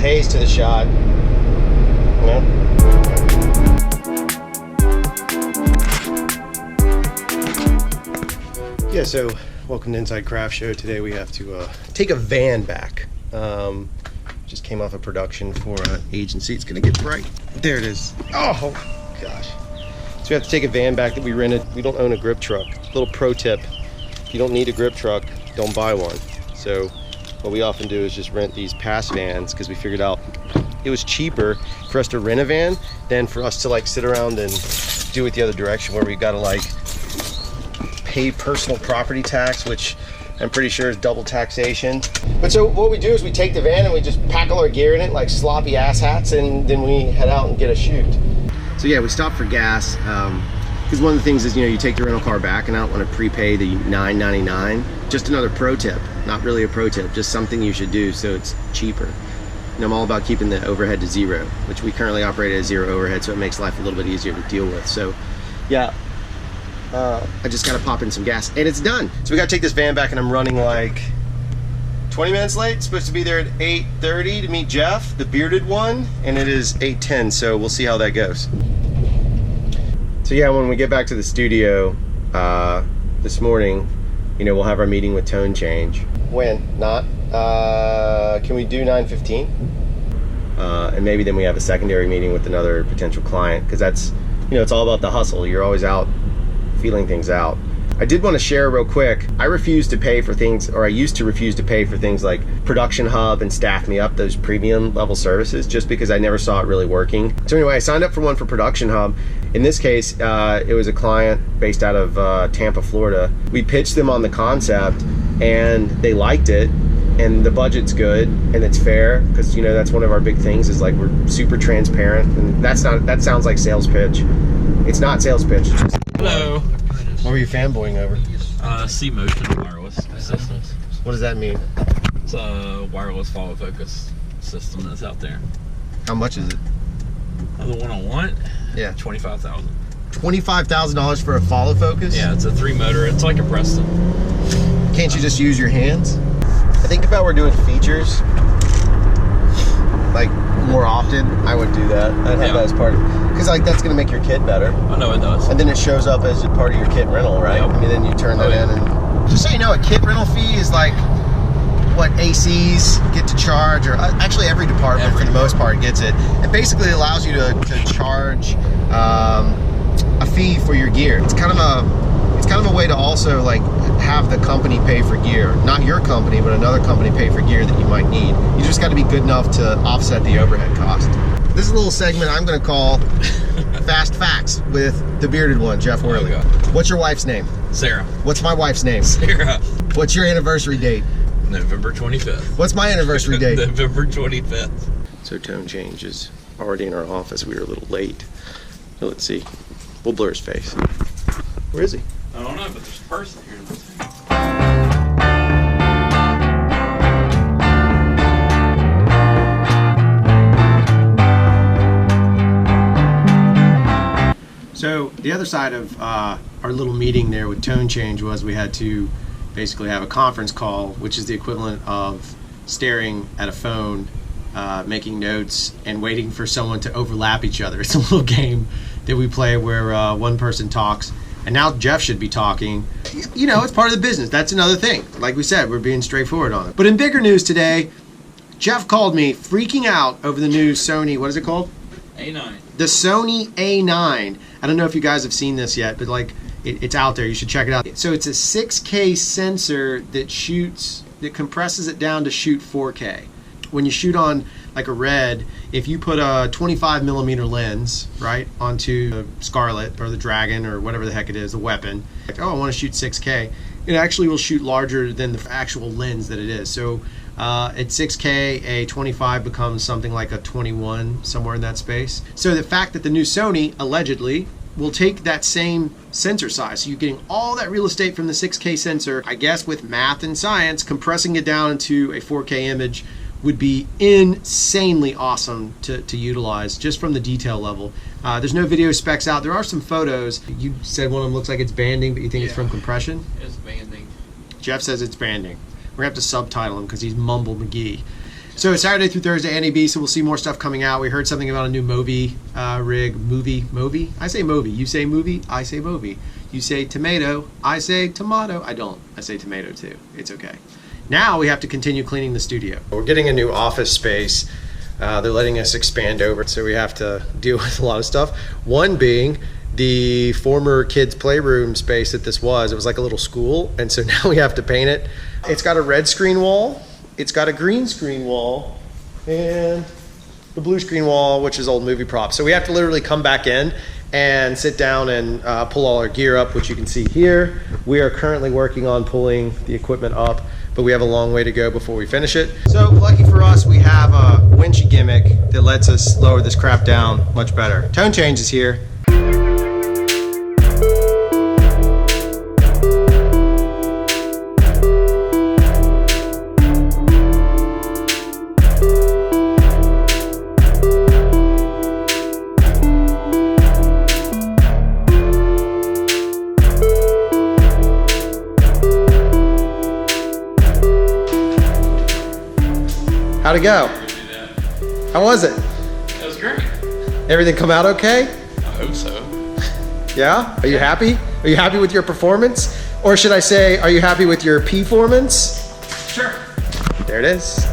haze to the shot. Yeah, so welcome to Inside Craft Show. Today we have to take a van back. Just came off a production for an agency. It's gonna get bright. There it is. Oh gosh. So we have to take a van back that we rented. We don't own a grip truck. Little pro tip, if you don't need a grip truck, don't buy one. So what we often do is just rent these pass vans, because we figured out it was cheaper for us to rent a van than for us to like sit around and do it the other direction, where we gotta like pay personal property tax, which I'm pretty sure is double taxation. But so what we do is we take the van and we just pack all our gear in it like sloppy asshats, and then we head out and get a shoot. So yeah, we stopped for gas, because one of the things is, you know, you take the rental car back, and I don't want to prepay the $9.99. Just another pro tip, not really a pro tip, just something you should do so it's cheaper. And I'm all about keeping the overhead to zero, which we currently operate at zero overhead, so it makes life a little bit easier to deal with. So yeah, I just gotta pop in some gas and it's done. So we gotta take this van back, and I'm running like 20 minutes late. Supposed to be there at 8:30 to meet Jeff, the bearded one, and it is 8:10, so we'll see how that goes. So yeah, when we get back to the studio this morning, you know, we'll have our meeting with Tone Change. When? Not? Can we do 9:15? And maybe then we have a secondary meeting with another potential client, because that's, you know, it's all about the hustle. You're always out feeling things out. I did want to share real quick, I refuse to pay for things, or I used to refuse to pay for things like Production Hub and Staff Me Up, those premium level services, just because I never saw it really working. So anyway, I signed up for one for Production Hub. In this case, it was a client based out of Tampa, Florida. We pitched them on the concept and they liked it, and the budget's good and it's fair, because, you know, that's one of our big things is like we're super transparent, and that sounds like sales pitch. It's not sales pitch. It's just, hello. What were you fanboying over? C-Motion wireless systems. What does that mean? It's a wireless follow focus system that's out there. How much is it? The one I want? Yeah. $25,000. $25,000 for a follow focus? Yeah, it's a 3-motor. It's like a Preston. Can't you just use your hands? I think if I were doing features like more often, I would do that. I'd have that as part of, because like that's gonna make your kit better. I know it does. And then it shows up as a part of your kit rental, right? Yep. I mean, then you turn that in, and just so you know, a kit rental fee is like what ACs get to charge, or actually every department for the most part gets it. It basically allows you to charge a fee for your gear. It's kind of a way to also like have the company pay for gear, not your company, but another company pay for gear that you might need. You just got to be good enough to offset the overhead cost. This is a little segment I'm going to call Fast Facts with the bearded one, Jeff Worley. What's your wife's name? Sarah. What's my wife's name? Sarah. What's your anniversary date? November 25th. What's my anniversary date? November 25th. So Tone Change is already in our office. We were a little late. So let's see. We'll blur his face. Where is he? I don't know, but there's a person here. So the other side of our little meeting there with Tone Change was we had to basically have a conference call, which is the equivalent of staring at a phone, making notes, and waiting for someone to overlap each other. It's a little game that we play where one person talks, and now Jeff should be talking. You know, it's part of the business. That's another thing. Like we said, we're being straightforward on it. But in bigger news today, Jeff called me freaking out over the new Sony, what is it called? A9. The Sony A9. I don't know if you guys have seen this yet, but like it's out there. You should check it out. So it's a 6K sensor that compresses it down to shoot 4K. When you shoot on like a Red, if you put a 25 millimeter lens, right, onto the Scarlet or the Dragon or whatever the heck it is, the weapon, like, oh, I want to shoot 6K, it actually will shoot larger than the actual lens that it is. So at 6K, a 25 becomes something like a 21, somewhere in that space. So the fact that the new Sony, allegedly, will take that same sensor size, so you're getting all that real estate from the 6K sensor, I guess with math and science, compressing it down into a 4K image would be insanely awesome to utilize just from the detail level. There's no video specs out. There are some photos. You said one of them looks like it's banding, but you think it's from compression? It's banding. Jeff says it's banding. We're gonna have to subtitle him because he's Mumble McGee. So it's Saturday through Thursday, NAB, so we'll see more stuff coming out. We heard something about a new Movi rig. Movi? I say Movi. You say movie, I say Movi. You say tomato, I say tomato. I don't. I say tomato too. It's okay. Now we have to continue cleaning the studio. We're getting a new office space. They're letting us expand over, so we have to deal with a lot of stuff. One being the former kids' playroom space that this was. It was like a little school, and so now we have to paint it. It's got a red screen wall. It's got a green screen wall and the blue screen wall, which is old movie props. So we have to literally come back in and sit down and pull all our gear up, which you can see here. We are currently working on pulling the equipment up, but we have a long way to go before we finish it. So lucky for us, we have a winch gimmick that lets us lower this crap down much better. Tone change is here. How'd it go? How was it? That was great. Everything come out okay? I hope so. Yeah? Are you happy? Are you happy with your performance? Or should I say, are you happy with your performance? Sure. There it is.